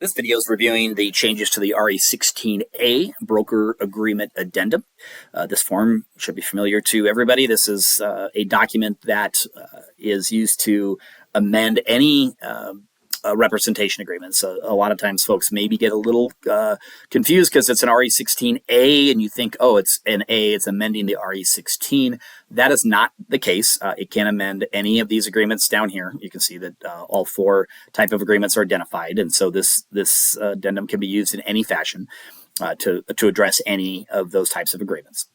This video is reviewing the changes to the RE16A Broker Agreement Addendum. This form should be familiar to everybody. This is a document that is used to amend any representation agreement. So a lot of times folks maybe get a little confused because it's an RE16A and you think, oh, it's an A, it's amending the RE16. That is not the case. It can amend any of these agreements down here. You can see that all four type of agreements are identified. And so this addendum can be used in any fashion to address any of those types of agreements.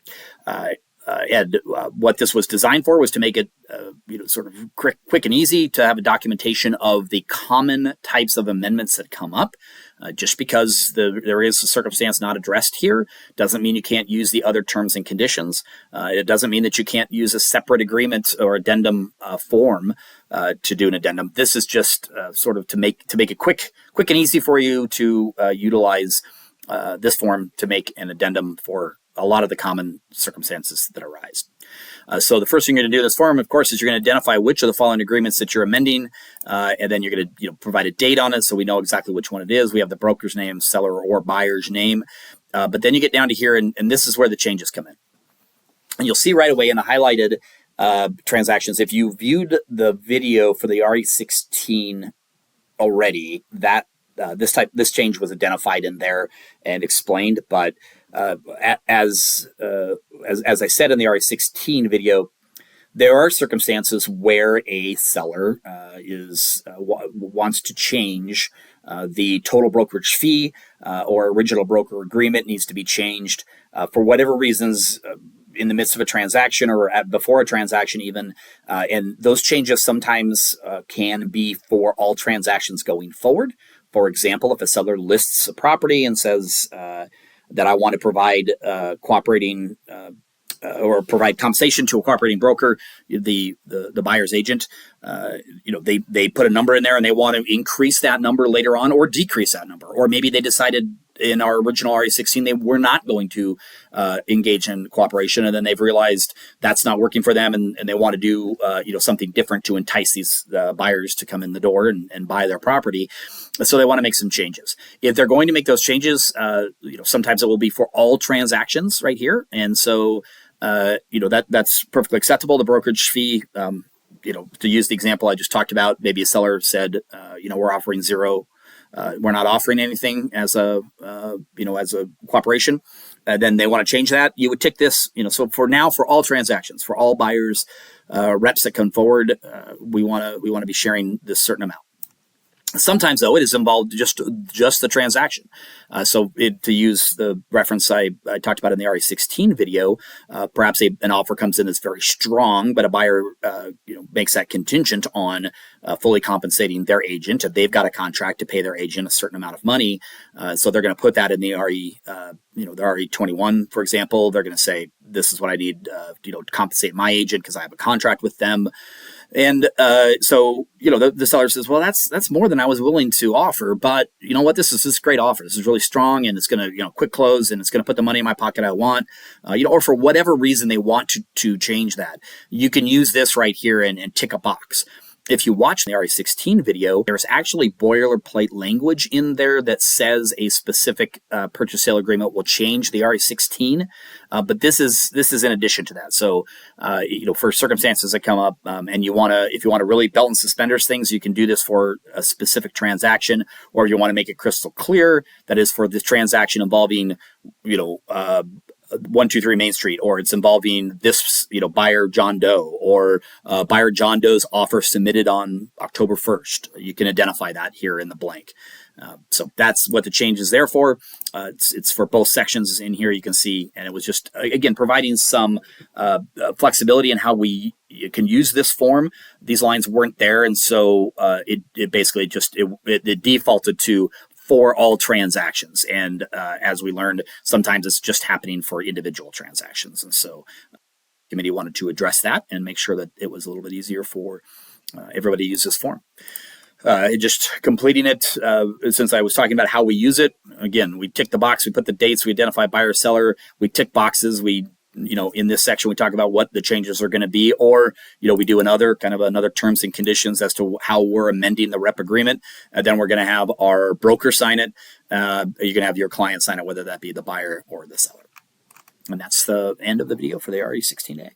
What this was designed for was to make it sort of quick and easy to have a documentation of the common types of amendments that come up. Just because there is a circumstance not addressed here doesn't mean you can't use the other terms and conditions. It doesn't mean that you can't use a separate agreement or addendum form to do an addendum. This is just sort of to make it quick and easy for you to utilize this form to make an addendum for a lot of the common circumstances that arise. So the first thing you're going to do in this form, of course, is you're going to identify which of the following agreements that you're amending, and then you're going to provide a date on it so we know exactly which one it is. We have the broker's name, seller or buyer's name, but then you get down to here, and this is where the changes come in. And you'll see right away in the highlighted transactions, if you viewed the video for the RE16 already, that this change was identified in there and explained, but as I said in the RE16 video, there are circumstances where a seller wants to change the total brokerage fee or original broker agreement needs to be changed for whatever reasons in the midst of a transaction or before a transaction even, and those changes sometimes can be for all transactions going forward. For example, if a seller lists a property and says that I want to provide cooperating or provide compensation to a cooperating broker, the buyer's agent, they put a number in there and they want to increase that number later on or decrease that number, or maybe they decided in our original RE16 they were not going to engage in cooperation, and then they've realized that's not working for them, and they want to do something different to entice these buyers to come in the door and buy their property. So they want to make some changes. If they're going to make those changes, sometimes it will be for all transactions right here, and so that's perfectly acceptable. The brokerage fee, to use the example I just talked about, maybe a seller said, we're offering zero. We're not offering anything as a cooperation. Then they want to change that. You would tick this, so for now, for all transactions, for all buyers, reps that come forward, we want to be sharing this certain amount. Sometimes, though, it is involved just the transaction. To use the reference I talked about in the RE16 video, perhaps an offer comes in that's very strong, but a buyer makes that contingent on fully compensating their agent. If they've got a contract to pay their agent a certain amount of money, so they're going to put that in the the RE21, for example. They're going to say, this is what I need to compensate my agent because I have a contract with them. And so the seller says, well, that's more than I was willing to offer, but you know what, this is this great offer. This is really strong, and it's going to quick close, and it's going to put the money in my pocket I want, or for whatever reason they want to change that. You can use this right here and tick a box. If you watch the RE16 video, there's actually boilerplate language in there that says a specific purchase sale agreement will change the RE16, but this is in addition to that. So, for circumstances that come up, and if you want to really belt and suspenders things, you can do this for a specific transaction, or you want to make it crystal clear that is for the transaction involving, 123 Main Street, or it's involving this, buyer John Doe, or buyer John Doe's offer submitted on October 1st. You can identify that here in the blank. So that's what the change is there for. It's for both sections in here, you can see, and it was just, again, providing some flexibility in how you can use this form. These lines weren't there, and so it basically just, it defaulted to for all transactions. And as we learned, sometimes it's just happening for individual transactions. And so the committee wanted to address that and make sure that it was a little bit easier for everybody to use this form. Just completing it, since I was talking about how we use it, again, we tick the box, we put the dates, we identify buyer, seller, we tick boxes, we in this section, we talk about what the changes are going to be, or, we do another terms and conditions as to how we're amending the rep agreement. And then we're going to have our broker sign it. You're going to have your client sign it, whether that be the buyer or the seller. And that's the end of the video for the RE16A.